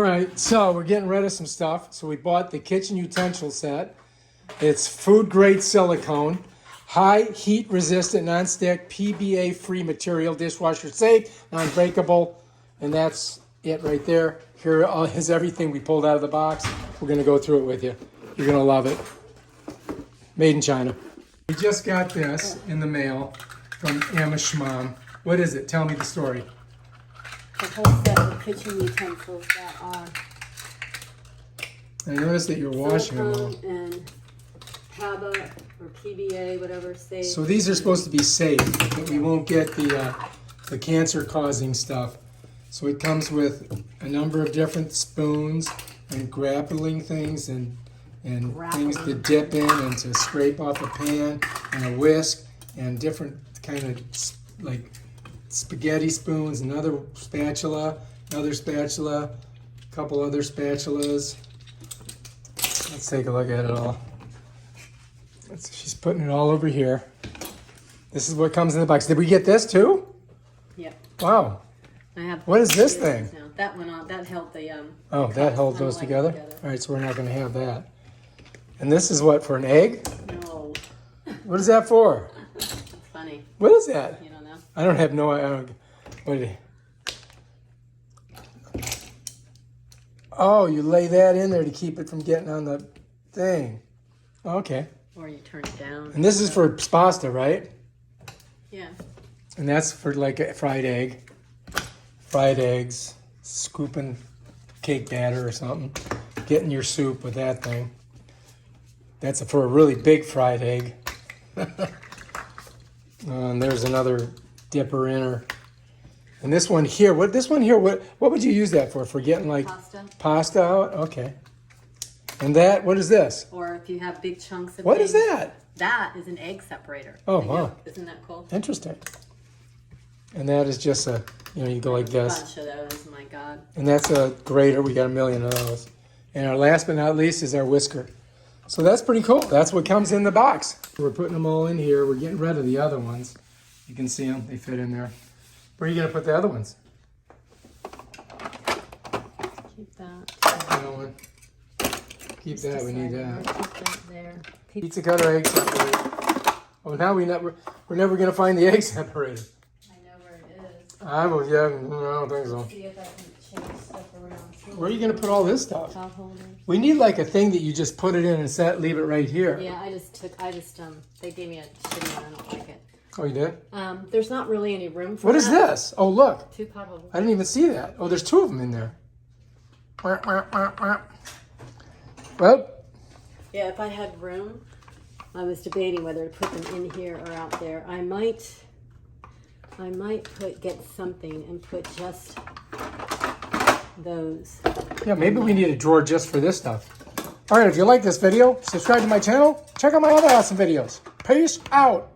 All right, so we're getting rid of some stuff. So we bought the kitchen utensil set. It's food grade silicone, high heat resistant, non-stick, PBA free material, dishwasher safe, non-breakable, and that's it right there. Here is everything we pulled out of the box. We're gonna go through it with you. You're gonna love it. Made in China. We just got this in the mail from Amish Mom. What is it? Tell me the story. The whole set of kitchen utensils that are I noticed that you're washing them all. silicone and PABA or PBA, whatever, safe. So these are supposed to be safe, that we won't get the cancer-causing stuff. So it comes with a number of different spoons and grappling things and things to dip in and to scrape off a pan and a whisk and different kind of like spaghetti spoons, another spatula, a couple other spatulas. Let's take a look at it all. She's putting it all over here. This is what comes in the box. Did we get this too? Yep. Wow. I have. What is this thing? Now. That went on. That held the Oh, that held those together? All right, so we're not going to have that. And this is what, for an egg? No. What is that for? It's funny. What is that? You don't know? I don't have no idea. What is it? Oh, you lay that in there to keep it from getting on the thing. Okay. Or you turn it down. And this is for pasta, right? Yeah. And that's for like a fried egg. Fried eggs, scooping cake batter or something. Getting your soup with that thing. That's for a really big fried egg. And there's another dipper in her. And this one here, what would you use that for? For getting like pasta out? Okay. And that, what is this? Or if you have big chunks of What is eggs, that? That is an egg separator. Oh, The wow. yolk. Isn't that cool? Interesting. And that is just a, you go like A this. bunch of those, my God. And that's a grater. We got a million of those. And our last but not least is our whisker. So that's pretty cool. That's what comes in the box. We're putting them all in here. We're getting rid of the other ones. You can see them. They fit in there. Where are you going to put the other ones? Keep that. Keep that. We need that. Keep that there. Pizza cutter, egg separator. Oh, now we're never going to find the egg separator. I know where it is. I don't think so. See if I can change stuff around. Where are you going to put all this stuff? Top holders. We need like a thing that you just put it in and leave it right here. Yeah, they gave me a shitty one. I don't like it. Oh, you did? There's not really any room for What is this? Oh, look. 2 pot holders. I didn't even see that. Oh, there's 2 of them in there. Well, Yeah, if I had room, I was debating whether to put them in here or out there. I might get something and put just those. yeah, maybe we need a drawer just for this stuff. All right, if you like this video, subscribe to my channel. Check out my other awesome videos. Peace out.